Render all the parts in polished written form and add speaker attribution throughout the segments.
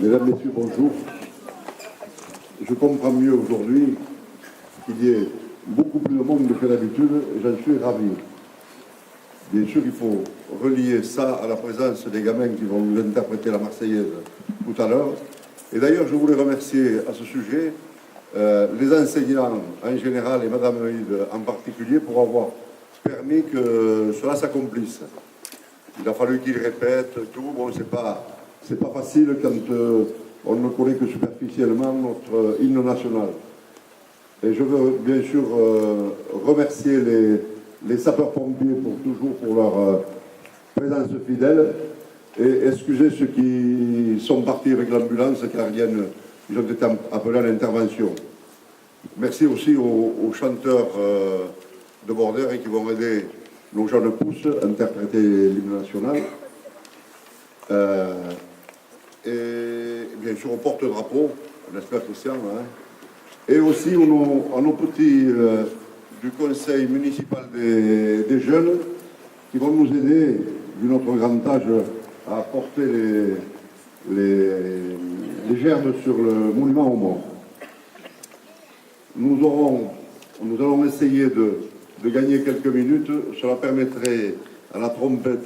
Speaker 1: Mesdames, Messieurs, bonjour. Je comprends mieux aujourd'hui qu'il y ait beaucoup plus de monde que d'habitude et j'en suis ravi. Bien sûr, il faut relier ça à la présence des gamins qui vont nous interpréter la Marseillaise tout à l'heure. Et d'ailleurs, je voulais remercier à ce sujet les enseignants en général et Madame Euide en particulier pour avoir permis que cela s'accomplisse. Il a fallu qu'ils répètent tout. Bon, c'est pas facile quand on ne connaît que superficiellement notre hymne national. Et je veux bien sûr remercier les sapeurs-pompiers pour leur présence fidèle et excuser ceux qui sont partis avec l'ambulance car ils ont été appelés à l'intervention. Merci aussi aux chanteurs de Bordère et qui vont aider nos jeunes pousses à interpréter l'hymne national. Et bien sûr au porte-drapeau, n'est-ce pas Christian, hein, et aussi à nos petits du conseil municipal des jeunes qui vont nous aider du notre grand âge à porter les germes sur le monument aux morts. Nous allons essayer de gagner quelques minutes. Cela permettrait à la trompette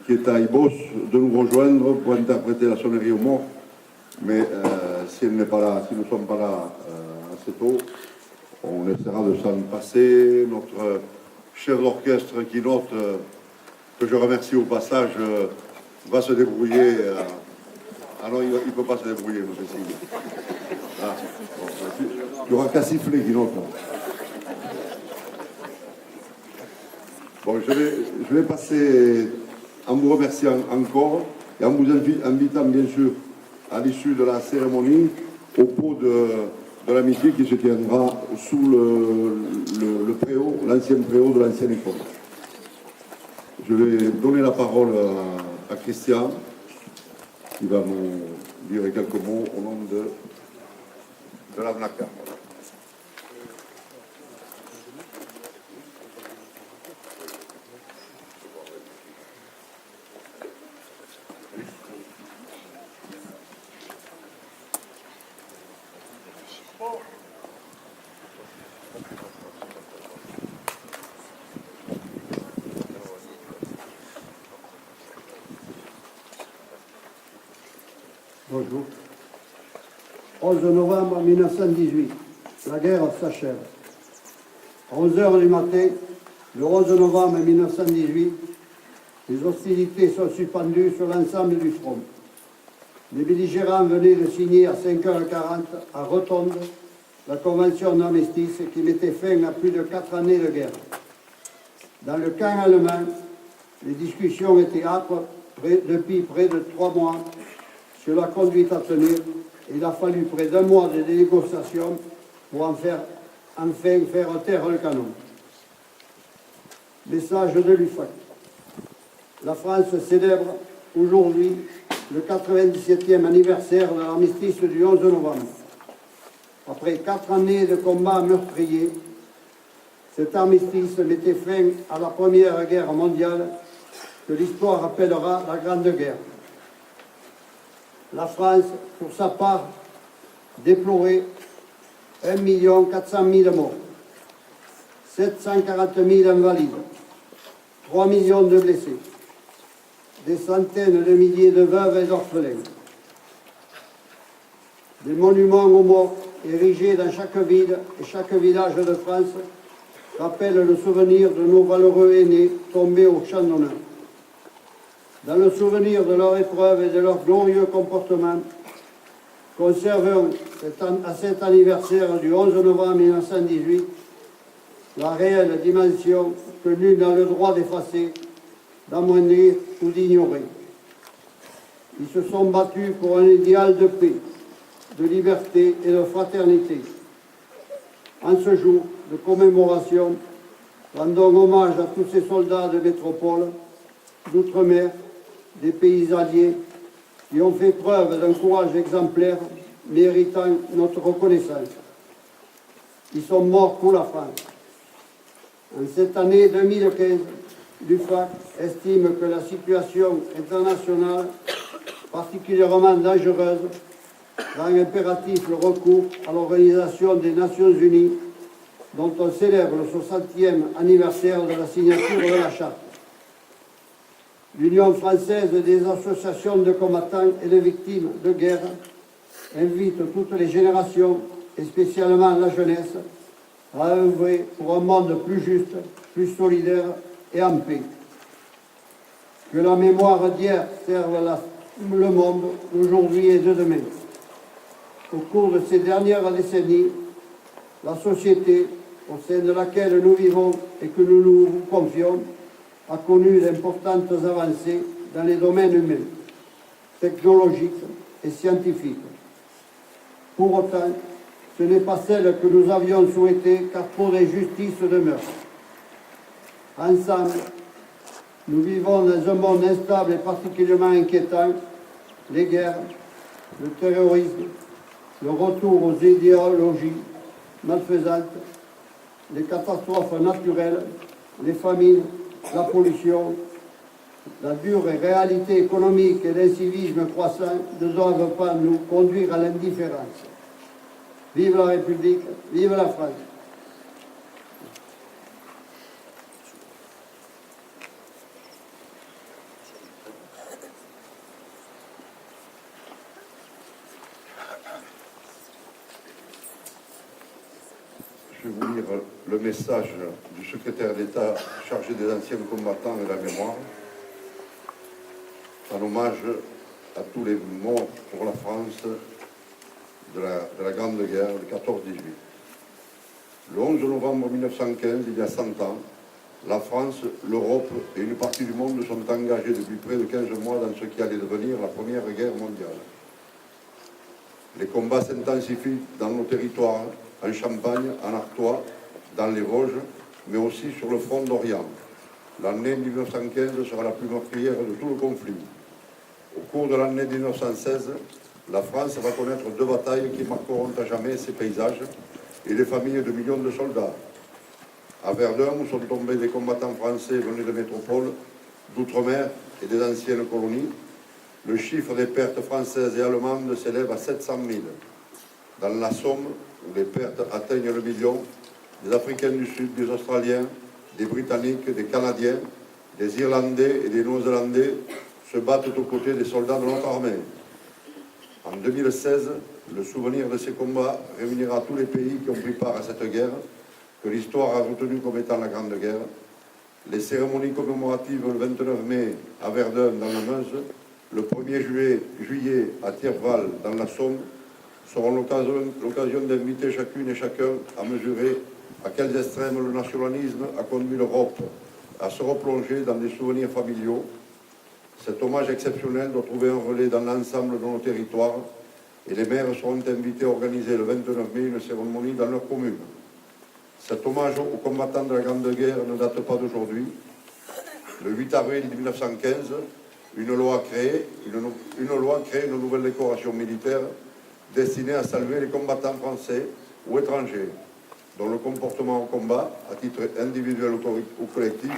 Speaker 1: qui est à Ibos de nous rejoindre pour interpréter la sonnerie aux morts. Mais si elle n'est pas là, si nous ne sommes pas là assez tôt, on essaiera de s'en passer. Notre chef d'orchestre qui note, que je remercie au passage, va se débrouiller. Ah non, il ne peut pas se débrouiller, monsieur Signe. Ah, bon, il n'y aura qu'à siffler qui note. Bon, je vais passer en vous remerciant encore et en vous invitant bien sûr à l'issue de la cérémonie au pot de l'amitié qui se tiendra sous le préau, l'ancien préau de l'ancienne école. Je vais donner la parole à Christian qui va nous dire quelques mots au nom de la VNACA.
Speaker 2: Bonjour. 11 novembre 1918, la guerre s'achève. 11 heures du matin, le 11 novembre 1918, les hostilités sont suspendues sur l'ensemble du front. Les belligérants venaient de signer à 5h40 à Rotonde la convention d'armistice qui mettait fin à plus de 4 années de guerre. Dans le camp allemand, les discussions étaient âpres depuis près de 3 mois sur la conduite à tenir. Il a fallu près d'1 mois de négociations pour enfin faire taire le canon. Message de l'UFAC. La France célèbre aujourd'hui le 97e anniversaire de l'armistice du 11 novembre. Après 4 années de combats meurtriers, cet armistice mettait fin à la Première Guerre mondiale que l'histoire appellera la Grande Guerre. La France, pour sa part, déplorait 1 400 000 morts, 740 000 invalides, 3 millions de blessés, des centaines de milliers de veuves et d'orphelins. Des monuments aux morts érigés dans chaque ville et chaque village de France rappellent le souvenir de nos valeureux aînés tombés au champ d'honneur. Dans le souvenir de leur épreuve et de leur glorieux comportement, conservons à cet anniversaire du 11 novembre 1918 la réelle dimension que nul n'a le droit d'effacer, d'amoindrir ou d'ignorer. Ils se sont battus pour un idéal de paix, de liberté et de fraternité. En ce jour de commémoration, rendons hommage à tous ces soldats de métropole, d'outre-mer, des pays alliés qui ont fait preuve d'un courage exemplaire méritant notre reconnaissance. Ils sont morts pour la France. En cette année 2015, l'UFAC estime que la situation internationale particulièrement dangereuse, rend impératif le recours à l'Organisation des Nations Unies, dont on célèbre le 60e anniversaire de la signature de la Charte. L'Union française des associations de combattants et de victimes de guerre invite toutes les générations, et spécialement la jeunesse, à œuvrer pour un monde plus juste, plus solidaire et en paix. Que la mémoire d'hier serve le monde d'aujourd'hui et de demain. Au cours de ces dernières décennies, la société au sein de laquelle nous vivons et que nous nous confions a connu d'importantes avancées dans les domaines humains, technologiques et scientifiques. Pour autant, ce n'est pas celle que nous avions souhaitée, car trop d'injustices demeurent. Ensemble, nous vivons dans un monde instable et particulièrement inquiétant. Les guerres, le terrorisme, le retour aux idéologies malfaisantes, les catastrophes naturelles, les famines, la pollution, la dure réalité économique et l'incivisme croissant ne doivent pas nous conduire à l'indifférence. Vive la République, vive la France.
Speaker 1: Je vais vous lire le message du secrétaire d'État chargé des anciens combattants et de la mémoire, en hommage à tous les morts pour la France de la Grande Guerre de 14-18. Le 11 novembre 1915, il y a 100 ans, la France, l'Europe et une partie du monde sont engagés depuis près de 15 mois dans ce qui allait devenir la Première Guerre mondiale. Les combats s'intensifient dans nos territoires, en Champagne, en Artois, dans les Vosges, mais aussi sur le front d'Orient. L'année 1915 sera la plus meurtrière de tout le conflit. Au cours de l'année 1916, la France va connaître 2 batailles qui marqueront à jamais ses paysages et les familles de millions de soldats. À Verdun, où sont tombés des combattants français venus de métropoles, d'outre-mer et des anciennes colonies, le chiffre des pertes françaises et allemandes s'élève à 700 000. Dans la Somme, où les pertes atteignent le million, des Africains du Sud, des Australiens, des Britanniques, des Canadiens, des Irlandais et des Néo-Zélandais se battent aux côtés des soldats de notre armée. En 2016, le souvenir de ces combats réunira tous les pays qui ont pris part à cette guerre, que l'histoire a retenue comme étant la Grande Guerre. Les cérémonies commémoratives le 29 mai à Verdun dans la Meuse, le 1er juillet à Thierval dans la Somme, seront l'occasion d'inviter chacune et chacun à mesurer à quels extrêmes le nationalisme a conduit l'Europe à se replonger dans des souvenirs familiaux. Cet hommage exceptionnel doit trouver un relais dans l'ensemble de nos territoires et les maires seront invités à organiser le 29 mai une cérémonie dans leur commune. Cet hommage aux combattants de la Grande Guerre ne date pas d'aujourd'hui. Le 8 avril 1915, une loi crée une nouvelle décoration militaire destinée à saluer les combattants français ou étrangers, dont le comportement au combat, à titre individuel ou collectif,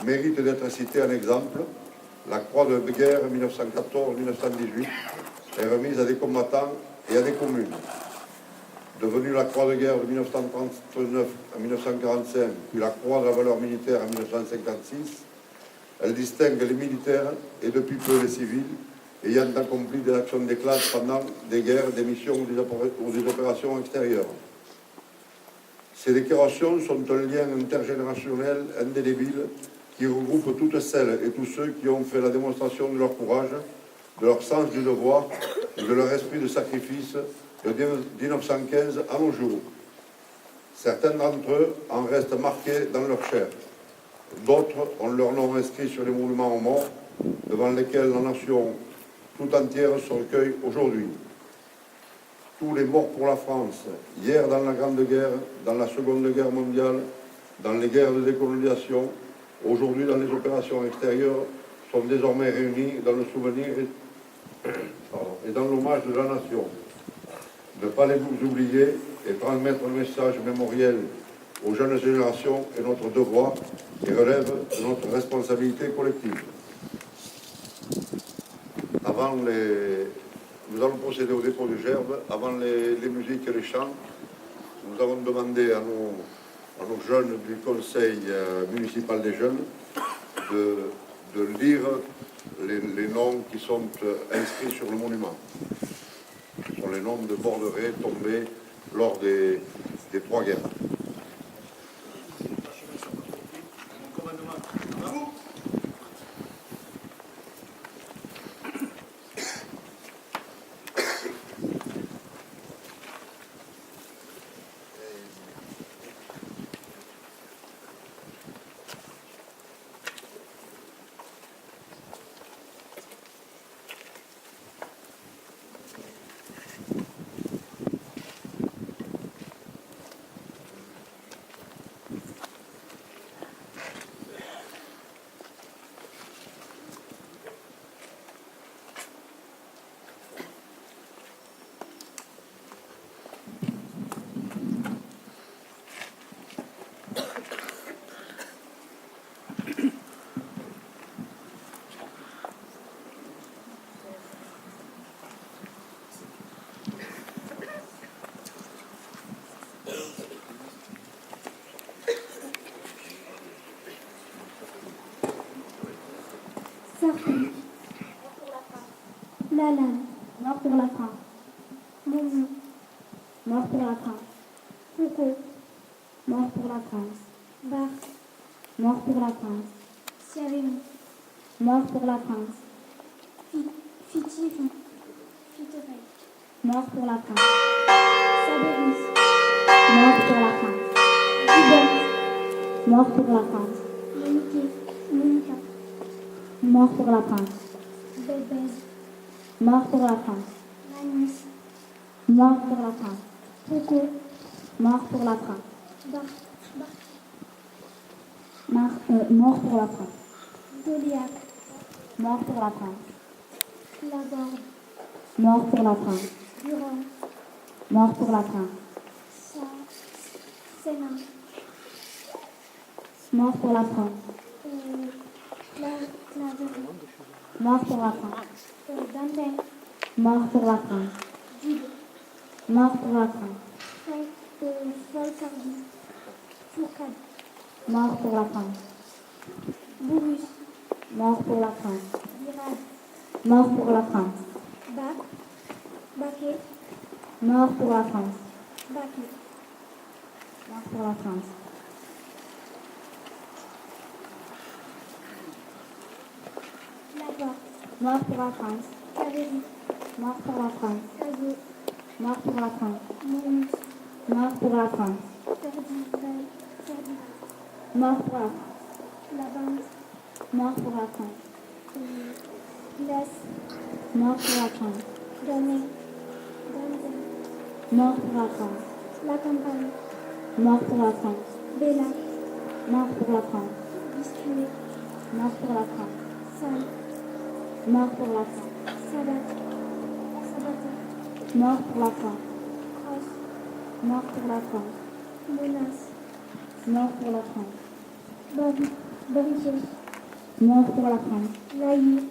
Speaker 1: mérite d'être cité en exemple. La Croix de guerre 1914-1918 est remise à des combattants et à des communes. Devenue la Croix de guerre de 1939 à 1945, puis la Croix de la valeur militaire en 1956, elle distingue les militaires et depuis peu les civils ayant accompli des actions d'éclat pendant des guerres, des missions ou des opérations extérieures. Ces décorations sont un lien intergénérationnel indélébile qui regroupe toutes celles et tous ceux qui ont fait la démonstration de leur courage, de leur sens du devoir et de leur esprit de sacrifice de 1915 à nos jours. Certains d'entre eux en restent marqués dans leur chair. D'autres ont leur nom inscrit sur les monuments aux morts, devant lesquels la nation tout entière se recueille aujourd'hui. Tous les morts pour la France, hier dans la Grande Guerre, dans la Seconde Guerre mondiale, dans les guerres de décolonisation, aujourd'hui dans les opérations extérieures, sont désormais réunis dans le souvenir et dans l'hommage de la nation. Ne pas les oublier et transmettre le message mémoriel aux jeunes générations est notre devoir et relève de notre responsabilité collective. nous allons procéder au dépôt de gerbes. Avant les musiques et les chants, nous avons demandé à nos jeunes du conseil municipal des jeunes de lire les noms qui sont inscrits sur le monument. Ce sont les noms de Borderais tombés lors des 3 guerres.
Speaker 3: Lalanne, mort pour la France. Moumou, mort pour la France. Foucault, mort pour la France. Barthes, mort pour la France. Sirène, mort pour la France. Fitifi, Fitterey, mort pour la France. Saberis, mort pour la France. Dubert, mort pour la France. Monica, mort pour la France. Bébé, mort pour la France. Magnus, mort pour la France. Foucault, mort pour la France. Mort pour la France. Goliath, mort pour la France. Laborde, mort pour la France. Durand, mort pour la France. Sénat, mort pour la France. Claverie, mort pour la France. Dantès, mort pour la France. Dude, mort pour la France. Folcardi, Fourcade, mort pour la France. Bourrus, mort pour la France. Virade, mort pour la France. Baquet, mort pour la France. Baquet, mort pour la France. Laporte, mort pour la France. Cavéry, mort pour la France. Cazot, mort pour la France. Mourmus, mort pour la France. Ferdi, mort pour la France. Labande, mort pour la France. Glace, mort pour la France. Ganet, mort pour la France. La Campagne, mort pour la France. Bella, mort pour la France. Biscuit, mort pour la France. Sal, mort pour la France. Sabata, mort pour la France. Cross, mort pour la France. Menace, mort pour la France. Borriquet, mort pour la France. Laïe,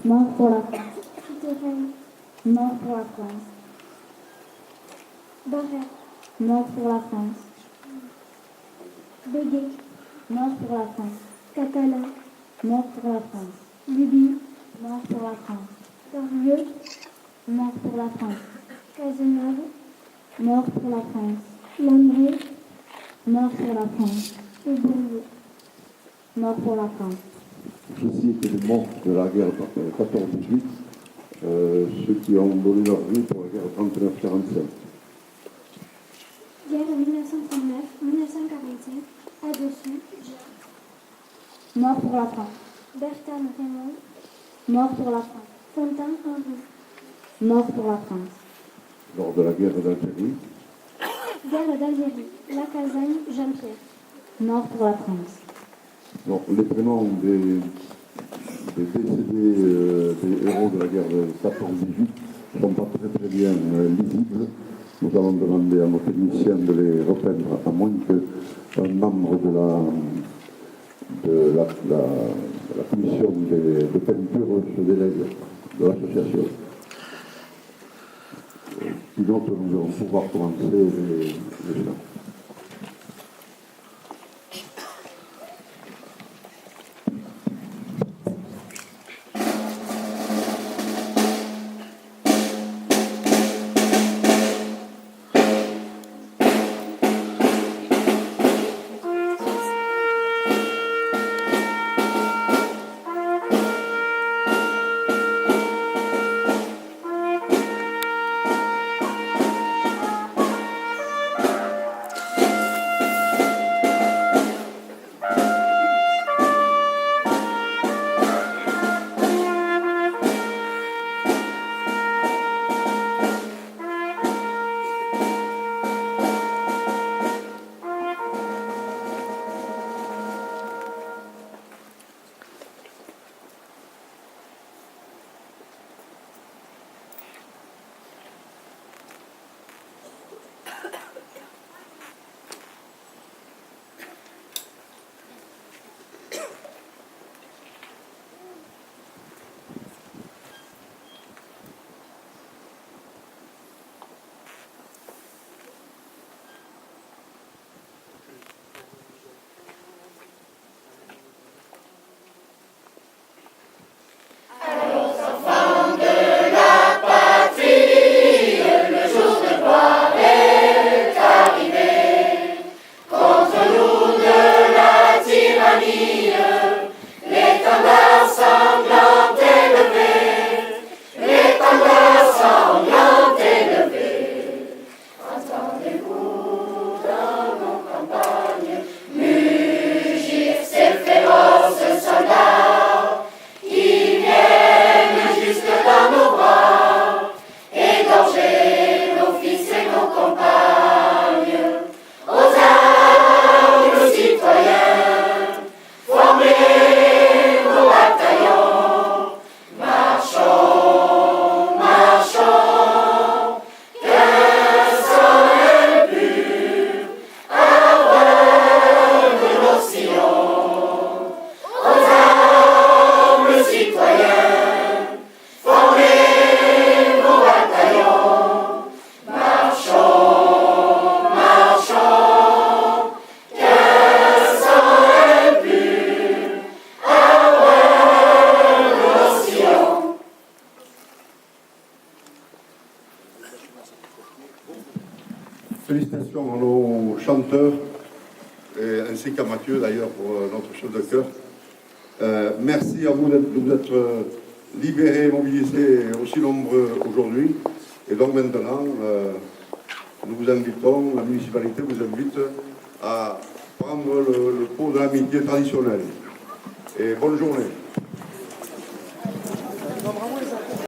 Speaker 3: mort pour la France. Fitterey, mort pour la France. Barret, mort pour la France. Béguet, mort pour la France. Catala, mort pour la France. Libye, mort pour la France. Darieux, mort pour la France. Cazenave, mort pour la France. Landré, mort pour la France. Le Bourgeois, mort pour la France.
Speaker 1: Ceci étaient les morts de la guerre 14-18, ceux qui ont donné leur vie pour la guerre 39-45.
Speaker 3: Guerre 1939-1945, à-dessus, mort pour la France. Bertin Raymond, mort pour la France. Fontaine Henri, mort pour la France.
Speaker 1: Lors de la guerre d'Algérie,
Speaker 3: Guerre d'Algérie, Lacazagne Jean-Pierre, mort pour la France.
Speaker 1: donc, les prénoms des décédés, des héros de la guerre de 14-18 ne sont pas très bien lisibles. Nous allons demander à nos techniciens de les repeindre, à moins qu'un membre de la commission de peinture se délègue. de l'association. Sinon, nous allons pouvoir commencer les bilans. Félicitations à nos chanteurs, ainsi qu'à Mathieu d'ailleurs pour notre chef de chœur. Merci à vous de vous être libérés, mobilisés aussi nombreux aujourd'hui. Et donc maintenant, nous vous invitons, la municipalité vous invite à prendre le pot de l'amitié traditionnelle. Et bonne journée.